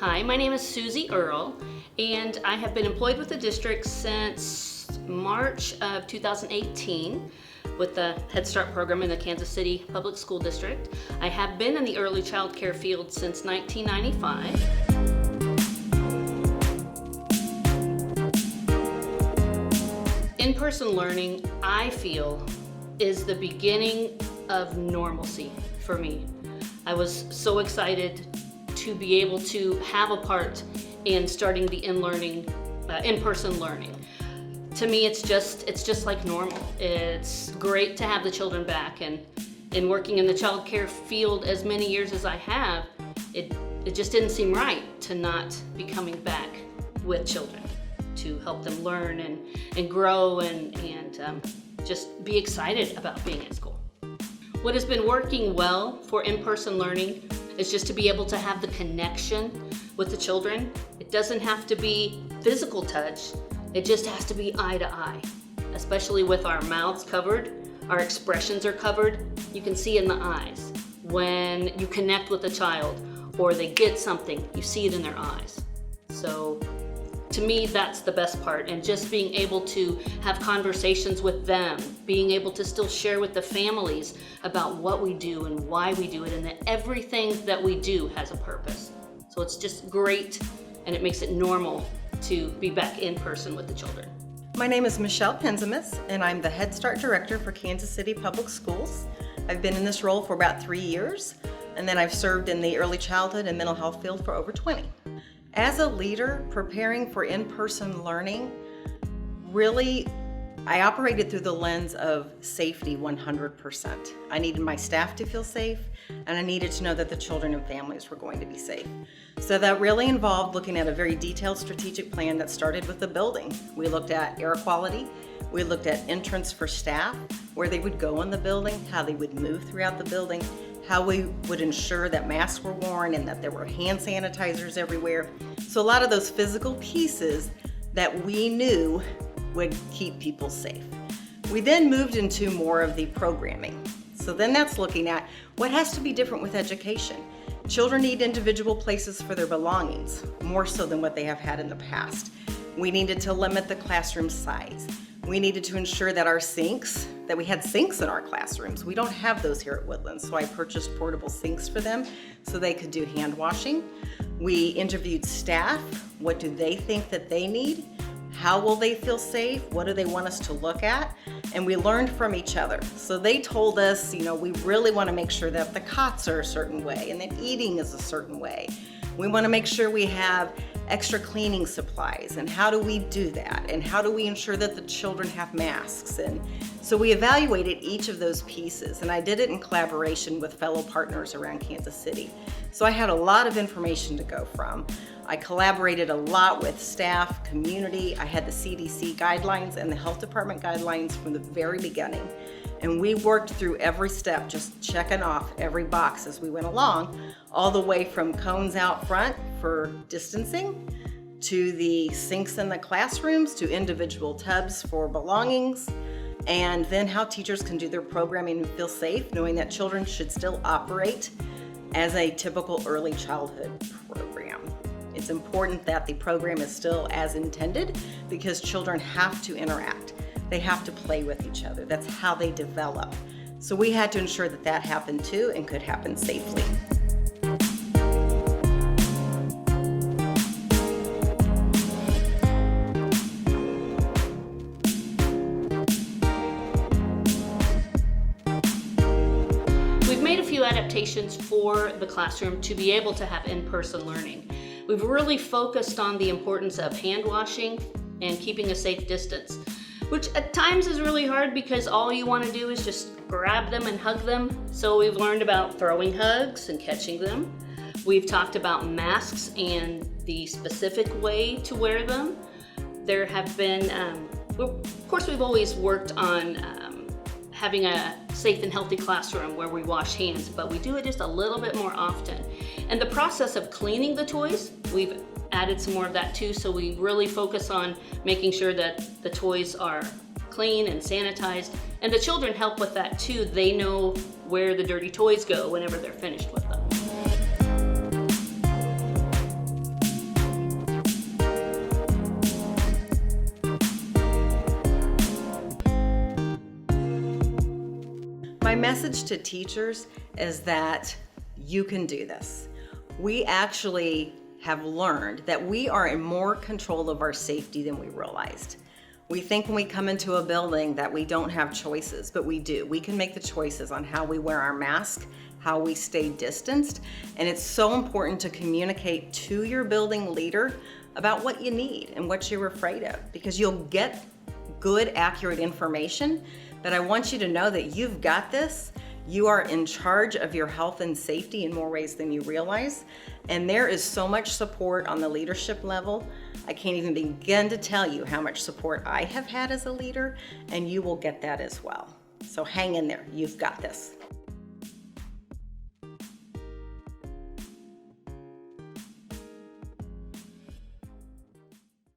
Hi, my name is Susie Earle, and I have been employed with the district since March of 2018 with the Head Start program in the Kansas City Public School District. I have been in the early child care field since 1995. In-person learning, I feel, is the beginning of normalcy for me. I was so excited to be able to have a part in starting the in-person learning. To me, it's just like normal. It's great to have the children back, and in working in the child care field as many years as I have, it just didn't seem right to not be coming back with children to help them learn and grow and just be excited about being at school. What has been working well for in-person learning is just to be able to have the connection with the children. It doesn't have to be physical touch, it just has to be eye to eye, especially with our mouths covered, our expressions are covered. You can see in the eyes. When you connect with a child or they get something, you see it in their eyes. So to me, that's the best part, and just being able to have conversations with them, being able to still share with the families about what we do and why we do it, and that everything that we do has a purpose. So it's just great, and it makes it normal to be back in person with the children. My name is Michelle Penzimus, and I'm the Head Start Director for Kansas City Public Schools. I've been in this role for about 3 years, and then I've served in the early childhood and mental health field for over 20. As a leader preparing for in-person learning, really, I operated through the lens of safety 100%. I needed my staff to feel safe, and I needed to know that the children and families were going to be safe. So that really involved looking at a very detailed strategic plan that started with the building. We looked at air quality, we looked at entrance for staff, where they would go in the building, how they would move throughout the building, how we would ensure that masks were worn and that there were hand sanitizers everywhere. So a lot of those physical pieces that we knew would keep people safe. We then moved into more of the programming. So then that's looking at what has to be different with education. Children need individual places for their belongings, more so than what they have had in the past. We needed to limit the classroom size. We needed to ensure that that we had sinks in our classrooms. We don't have those here at Woodlands, so I purchased portable sinks for them so they could do hand washing. We interviewed staff. What do they think that they need? How will they feel safe? What do they want us to look at? And we learned from each other. So they told us, we really want to make sure that the cots are a certain way and that eating is a certain way. We want to make sure we have extra cleaning supplies, and how do we do that? And how do we ensure that the children have masks? And so we evaluated each of those pieces, and I did it in collaboration with fellow partners around Kansas City. So I had a lot of information to go from. I collaborated a lot with staff, community. I had the CDC guidelines and the health department guidelines from the very beginning. And we worked through every step, just checking off every box as we went along, all the way from cones out front for distancing, to the sinks in the classrooms, to individual tubs for belongings, and then how teachers can do their programming and feel safe, knowing that children should still operate as a typical early childhood program. It's important that the program is still as intended because children have to interact. They have to play with each other. That's how they develop. So we had to ensure that that happened too and could happen safely. We've made a few adaptations for the classroom to be able to have in-person learning. We've really focused on the importance of hand washing and keeping a safe distance, which at times is really hard because all you want to do is just grab them and hug them. So we've learned about throwing hugs and catching them. We've talked about masks and the specific way to wear them. There have been, of course we've always worked on having a safe and healthy classroom where we wash hands, but we do it just a little bit more often. And the process of cleaning the toys, we've added some more of that too, so we really focus on making sure that the toys are clean and sanitized, and the children help with that too. They know where the dirty toys go whenever they're finished with them. message to teachers is that you can do this. We actually have learned that we are in more control of our safety than we realized. We think when we come into a building that we don't have choices, but we do. We can make the choices on how we wear our mask, how we stay distanced, and it's so important to communicate to your building leader about what you need and what you're afraid of, because you'll get good, accurate information, but I want you to know that you've got this. You are in charge of your health and safety in more ways than you realize. And there is so much support on the leadership level. I can't even begin to tell you how much support I have had as a leader, and you will get that as well. So hang in there, you've got this.